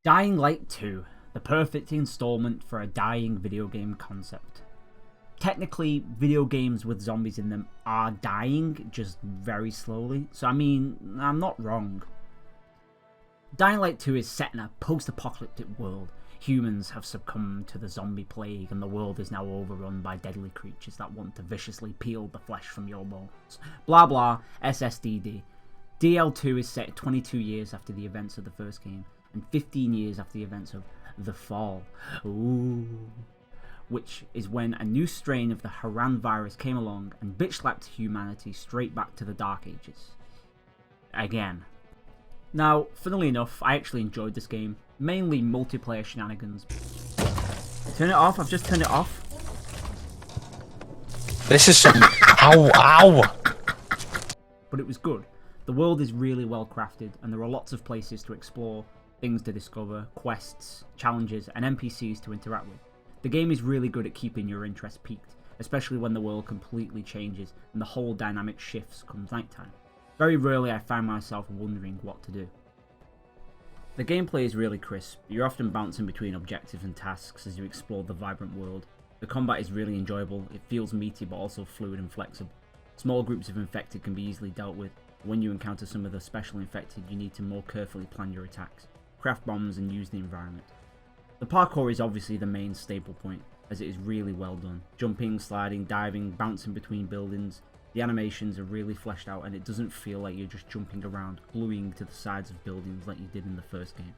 Dying Light 2, the perfect installment for a dying video game concept. Technically, video games with zombies in them are dying, just very slowly, so I mean, I'm not wrong. Dying Light 2 is set in a post-apocalyptic world. Humans have succumbed to the zombie plague and the world is now overrun by deadly creatures that want to viciously peel the flesh from your bones. Blah blah, SSDD. DL2 is set 22 years after the events of the first game, and 15 years after the events of The Fall. Ooh. Which is when a new strain of the Haran virus came along and bitch-slapped humanity straight back to the Dark Ages. Again. Now, funnily enough, I actually enjoyed this game. Mainly multiplayer shenanigans. Turn it off, I've just turned it off. This is some... Ow, ow! But it was good. The world is really well crafted and there are lots of places to explore, things to discover, quests, challenges, and NPCs to interact with. The game is really good at keeping your interest peaked, especially when the world completely changes and the whole dynamic shifts come nighttime. Very rarely I find myself wondering what to do. The gameplay is really crisp. You're often bouncing between objectives and tasks as you explore the vibrant world. The combat is really enjoyable, it feels meaty but also fluid and flexible. Small groups of infected can be easily dealt with. When you encounter some of the special infected, you need to more carefully plan your attacks, craft bombs and use the environment. The parkour is obviously the main staple point, as it is really well done. Jumping, sliding, diving, bouncing between buildings. The animations are really fleshed out and it doesn't feel like you're just jumping around, gluing to the sides of buildings like you did in the first game.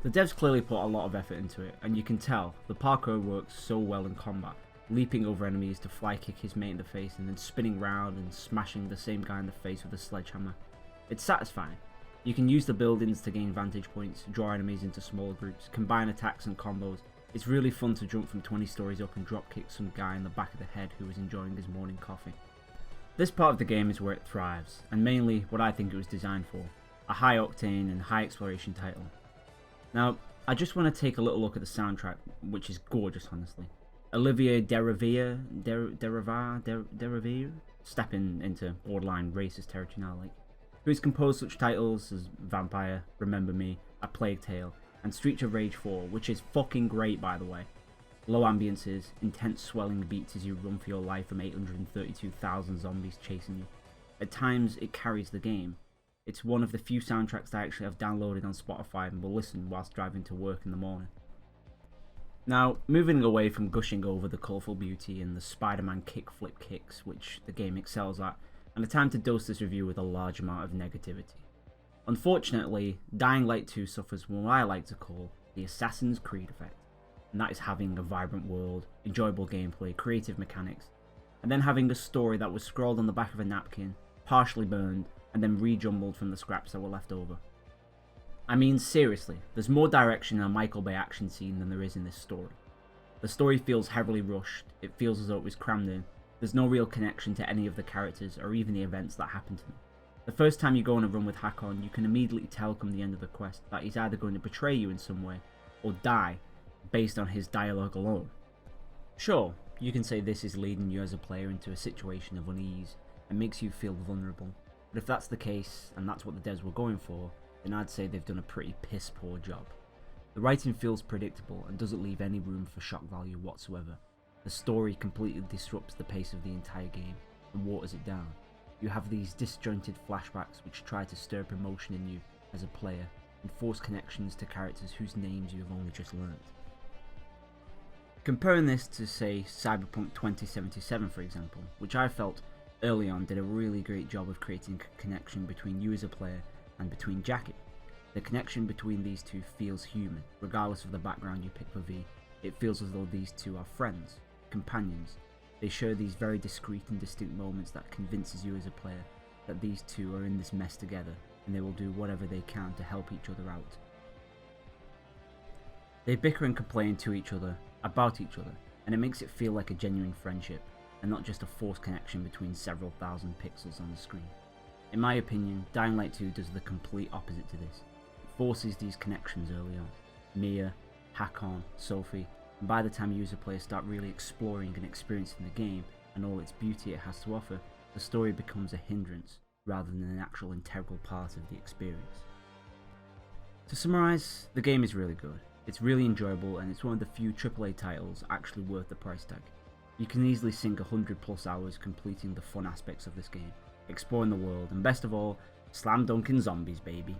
The devs clearly put a lot of effort into it, and you can tell the parkour works so well in combat, leaping over enemies to fly kick his mate in the face and then spinning round and smashing the same guy in the face with a sledgehammer. It's satisfying. You can use the buildings to gain vantage points, draw enemies into smaller groups, combine attacks and combos. It's really fun to jump from 20 stories up and drop kick some guy in the back of the head who was enjoying his morning coffee. This part of the game is where it thrives, and mainly what I think it was designed for, a high octane and high exploration title. Now, I just want to take a little look at the soundtrack, which is gorgeous honestly. Olivier Derivière, stepping into borderline racist territory now, who has composed such titles as Vampire, Remember Me, A Plague Tale, and Streets of Rage 4, which is fucking great by the way. Low ambiances, intense swelling beats as you run for your life from 832,000 zombies chasing you. At times it carries the game. It's one of the few soundtracks that I actually have downloaded on Spotify and will listen whilst driving to work in the morning. Now, moving away from gushing over the colourful beauty and the Spider-Man kickflip kicks, which the game excels at, and it's time to dose this review with a large amount of negativity. Unfortunately, Dying Light 2 suffers from what I like to call the Assassin's Creed effect, and that is having a vibrant world, enjoyable gameplay, creative mechanics, and then having a story that was scrawled on the back of a napkin, partially burned, and then rejumbled from the scraps that were left over. I mean seriously, there's more direction in a Michael Bay action scene than there is in this story. The story feels heavily rushed, it feels as though it was crammed in, there's no real connection to any of the characters or even the events that happen to them. The first time you go on a run with Hakon, you can immediately tell come the end of the quest that he's either going to betray you in some way, or die, based on his dialogue alone. Sure, you can say this is leading you as a player into a situation of unease, and makes you feel vulnerable, but if that's the case, and that's what the devs were going for, then I'd say they've done a pretty piss poor job. The writing feels predictable and doesn't leave any room for shock value whatsoever. The story completely disrupts the pace of the entire game, and waters it down. You have these disjointed flashbacks which try to stir up emotion in you as a player, and force connections to characters whose names you have only just learnt. Comparing this to say Cyberpunk 2077 for example, which I felt early on did a really great job of creating a connection between you as a player and between Jackie. The connection between these two feels human, regardless of the background you pick for V. It feels as though these two are friends, companions. They share these very discrete and distinct moments that convinces you as a player that these two are in this mess together and they will do whatever they can to help each other out. They bicker and complain to each other, about each other, and it makes it feel like a genuine friendship and not just a forced connection between several thousand pixels on the screen. In my opinion, Dying Light 2 does the complete opposite to this. It forces these connections early on. Mia, Hakon, Sophie, and by the time you as a player start really exploring and experiencing the game and all its beauty it has to offer, the story becomes a hindrance rather than an actual integral part of the experience. To summarise, the game is really good. It's really enjoyable, and it's one of the few AAA titles actually worth the price tag. You can easily sink 100+ hours completing the fun aspects of this game, exploring the world, and best of all, slam dunking zombies, baby.